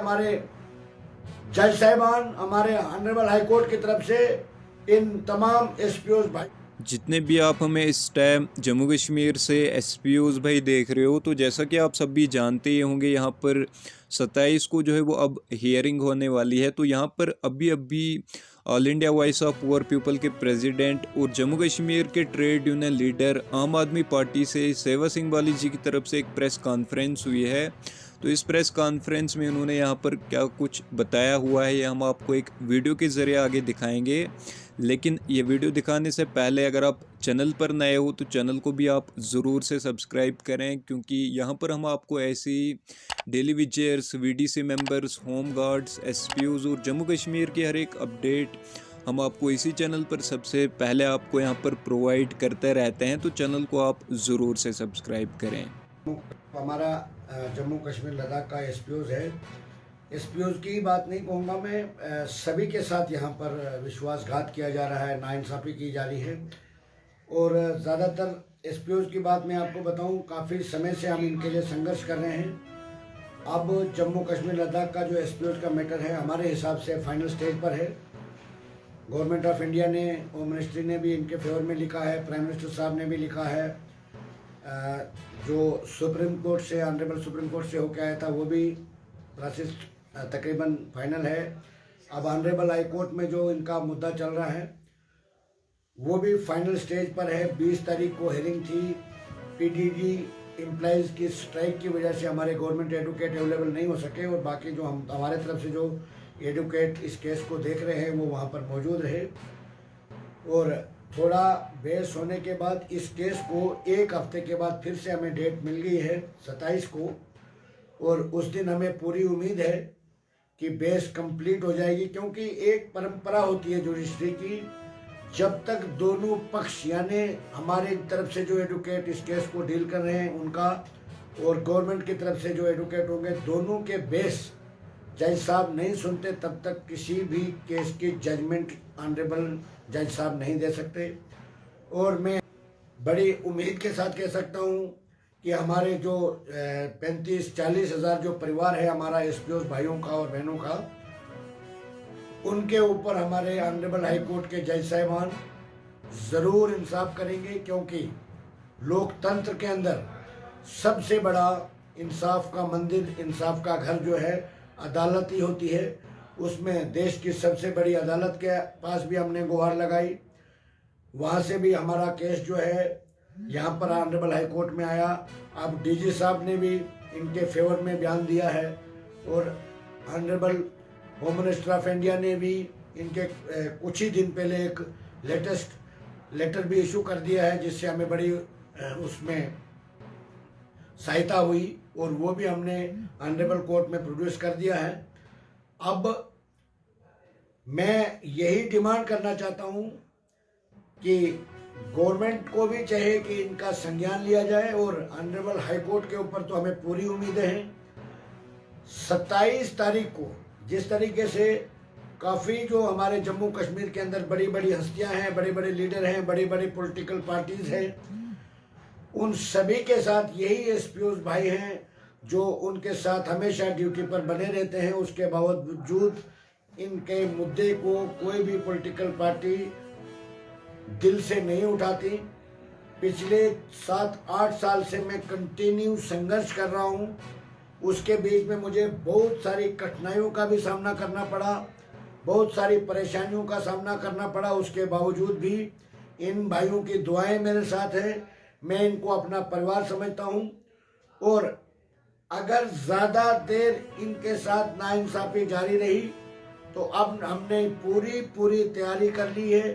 हमारे जज साहिबान, हमारे ऑनरेबल हाई कोर्ट की तरफ से इन तमाम एसपीओज भाई, जितने भी आप हमें इस टाइम जम्मू कश्मीर से एसपीओज भाई देख रहे हो, तो जैसा कि आप सभी जानते ही होंगे, यहाँ पर 27 को जो है वो अब हियरिंग होने वाली है। तो यहाँ पर अभी अभी all India voice of poor people के प्रेसिडेंट और जम्मू कश्मीर के ट्रेड यूनियन लीडर आम आदमी पार्टी से सेवा सिंह बाली जी की तरफ से एक प्रेस कॉन्फ्रेंस हुई है। तो इस प्रेस कॉन्फ्रेंस में उन्होंने यहाँ पर क्या कुछ बताया हुआ है, ये हम आपको एक वीडियो के ज़रिए आगे दिखाएंगे। लेकिन ये वीडियो दिखाने से पहले अगर आप चैनल पर नए हो तो चैनल को भी आप ज़रूर से सब्सक्राइब करें, क्योंकि यहाँ पर हम आपको ऐसी daily wagers, VDC members, home guards, SPOs और जम्मू कश्मीर की हर एक अपडेट हम आपको इसी चैनल पर सबसे पहले आपको यहाँ पर प्रोवाइड करते रहते हैं। तो चैनल को आप ज़रूर से सब्सक्राइब करें। हमारा जम्मू कश्मीर लद्दाख का एसपीओज है। एसपीओज की बात नहीं कहूँगा मैं, सभी के साथ यहाँ पर विश्वासघात किया जा रहा है, नाइंसाफ़ी की जा रही है। और ज़्यादातर एसपीओज की बात मैं आपको बताऊँ, काफ़ी समय से हम इनके लिए संघर्ष कर रहे हैं। अब जम्मू कश्मीर लद्दाख का जो एसपीओज का मैटर है हमारे हिसाब से फाइनल स्टेज पर है। गवर्नमेंट ऑफ इंडिया ने, होम मिनिस्ट्री ने भी इनके फेवर में लिखा है, प्राइम मिनिस्टर साहब ने भी लिखा है, जो सुप्रीम कोर्ट से, ऑनरेबल सुप्रीम कोर्ट से होकर आया था वो भी प्रोसेस तकरीबन फाइनल है। अब ऑनरेबल हाई कोर्ट में जो इनका मुद्दा चल रहा है वो भी फाइनल स्टेज पर है। 20 तारीख को हेयरिंग थी। पीडीडी एम्प्लॉइज की स्ट्राइक की वजह से हमारे गवर्नमेंट एडवोकेट अवेलेबल नहीं हो सके, और बाकी जो हमारे तरफ से जो एडवोकेट इस केस को देख रहे हैं वो वहाँ पर मौजूद रहे। और थोड़ा बहस होने के बाद इस केस को 1 हफ्ते के बाद फिर से हमें डेट मिल गई है 27 को, और उस दिन हमें पूरी उम्मीद है कि बहस कंप्लीट हो जाएगी। क्योंकि एक परंपरा होती है जुडिशरी की, जब तक दोनों पक्ष यानी हमारे तरफ से जो एडवोकेट इस केस को डील कर रहे हैं उनका और गवर्नमेंट की तरफ से जो एडवोकेट होंगे, दोनों के बेस जज साहब नहीं सुनते, तब तक किसी भी केस की जजमेंट ऑनरेबल जज साहब नहीं दे सकते। और मैं बड़ी उम्मीद के साथ कह सकता हूँ कि हमारे जो 35-40 हज़ार जो परिवार है हमारा एसपीओज भाइयों का और बहनों का, उनके ऊपर हमारे ऑनरेबल हाई कोर्ट के जज साहिबान ज़रूर इंसाफ करेंगे। क्योंकि लोकतंत्र के अंदर सबसे बड़ा इंसाफ का मंदिर, इंसाफ का घर जो है अदालत ही होती है। उसमें देश की सबसे बड़ी अदालत के पास भी हमने गुहार लगाई, वहाँ से भी हमारा केस जो है यहाँ पर ऑनरेबल हाई कोर्ट में आया। अब डीजी साहब ने भी इनके फेवर में बयान दिया है, और honourable home minister of India ने भी इनके कुछ ही दिन पहले एक लेटेस्ट लेटर भी इशू कर दिया है, जिससे हमें बड़ी उसमें सहायता हुई, और वो भी हमने ऑनरेबल कोर्ट में प्रोड्यूस कर दिया है। अब मैं यही डिमांड करना चाहता हूँ कि गवर्नमेंट को भी चाहिए कि इनका संज्ञान लिया जाए, और ऑनरेबल हाई कोर्ट के ऊपर तो हमें पूरी उम्मीदें हैं। 27 तारीख को जिस तरीके से काफ़ी जो हमारे जम्मू कश्मीर के अंदर बड़ी बड़ी हस्तियां हैं, बड़े बड़े लीडर हैं, बड़ी बड़ी पॉलिटिकल पार्टीज हैं, उन सभी के साथ यही एसपीओज भाई हैं जो उनके साथ हमेशा ड्यूटी पर बने रहते हैं। उसके बावजूद इनके मुद्दे को कोई भी पॉलिटिकल पार्टी दिल से नहीं उठाती। पिछले 7-8 साल से मैं कंटिन्यू संघर्ष कर रहा हूँ। उसके बीच में मुझे बहुत सारी कठिनाइयों का भी सामना करना पड़ा, बहुत सारी परेशानियों का सामना करना पड़ा। उसके बावजूद भी इन भाइयों की दुआएं मेरे साथ हैं। मैं इनको अपना परिवार समझता हूँ, और अगर ज़्यादा देर इनके साथ नाइंसाफ़ी जारी रही तो अब हमने पूरी तैयारी कर ली है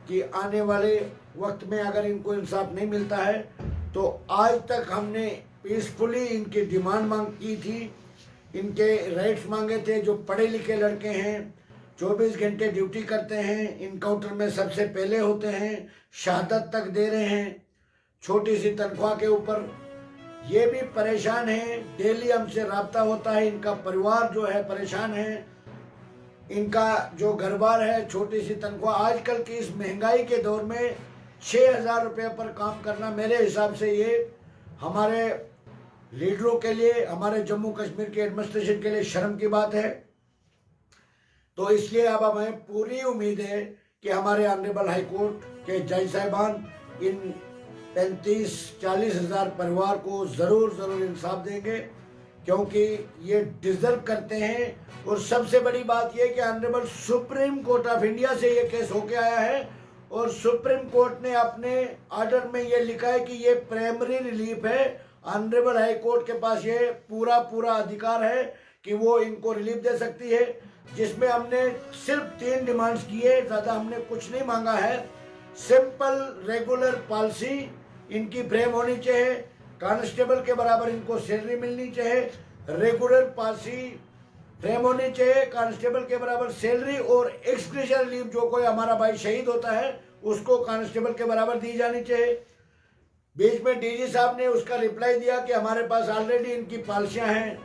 कि आने वाले वक्त में अगर इनको इंसाफ नहीं मिलता है तो आज तक हमने पीसफुली इनकी डिमांड मांग की थी, इनके राइट्स मांगे थे। जो पढ़े लिखे लड़के हैं, 24 घंटे ड्यूटी करते हैं, इनकाउंटर में सबसे पहले होते हैं, शहादत तक दे रहे हैं छोटी सी तनख्वाह के ऊपर, ये भी परेशान हैं। डेली हमसे राब्ता होता है। इनका परिवार जो है परेशान है, इनका जो घर बार है, छोटी सी तनख्वाह। आजकल की इस महंगाई के दौर में 6,000 रुपये पर काम करना, मेरे हिसाब से ये हमारे लीडरों के लिए, हमारे जम्मू कश्मीर के एडमिनिस्ट्रेशन के लिए शर्म की बात है। तो इसलिए अब हमें पूरी उम्मीद है कि हमारे ऑनरेबल हाई कोर्ट के जज साहिबान इन 35-40 हज़ार परिवार को ज़रूर इंसाफ देंगे, क्योंकि ये डिजर्व करते हैं। और सबसे बड़ी बात यह कि honourable supreme court of India से ये केस होके आया है और सुप्रीम कोर्ट ने अपने ऑर्डर में ये लिखा है कि ये प्राइमरी रिलीफ है। ऑनरेबल हाई कोर्ट के पास ये पूरा अधिकार है कि वो इनको रिलीफ दे सकती है, जिसमें हमने सिर्फ 3 डिमांड्स किए, ज़्यादा हमने कुछ नहीं मांगा है। सिंपल रेगुलर पॉलिसी इनकी फ्रेम होनी चाहिए, कांस्टेबल के बराबर इनको सैलरी मिलनी चाहिए, रेगुलर पॉलिसी फ्रेम होनी चाहिए, कांस्टेबल के बराबर सैलरी, और एक्सक्रीशन लीव जो कोई हमारा भाई शहीद होता है उसको कांस्टेबल के बराबर दी जानी चाहिए। बीच में डीजी साहब ने उसका रिप्लाई दिया कि हमारे पास ऑलरेडी इनकी पॉलिसियां हैं,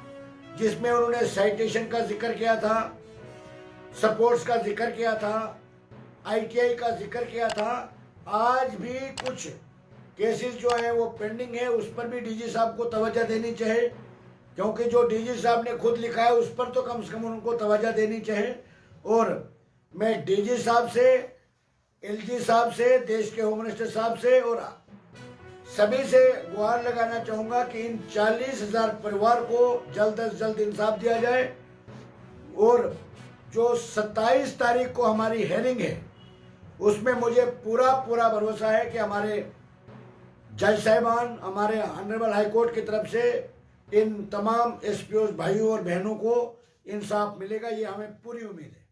जिसमें उन्होंने साइटेशन का जिक्र किया था, सपोर्ट्स का जिक्र किया था, ITI का जिक्र किया था। आज भी कुछ केसेस जो हैं वो पेंडिंग है, उस पर भी डीजी साहब को तवज्जो देनी चाहिए, क्योंकि जो डीजी साहब ने खुद लिखा है उस पर तो कम से कम उनको तवज्जो देनी चाहिए। और मैं डीजी साहब से, LG साहब से, देश के होम मिनिस्टर साहब से और सभी से गुहार लगाना चाहूँगा कि इन 40 हज़ार परिवार को जल्द से जल्द इंसाफ दिया जाए। और जो 27 तारीख को हमारी हेयरिंग है उसमें मुझे पूरा भरोसा है कि हमारे जज साहिबान, हमारे ऑनरेबल हाई कोर्ट की तरफ से इन तमाम SPOs भाइयों और बहनों को इंसाफ मिलेगा, ये हमें पूरी उम्मीद है।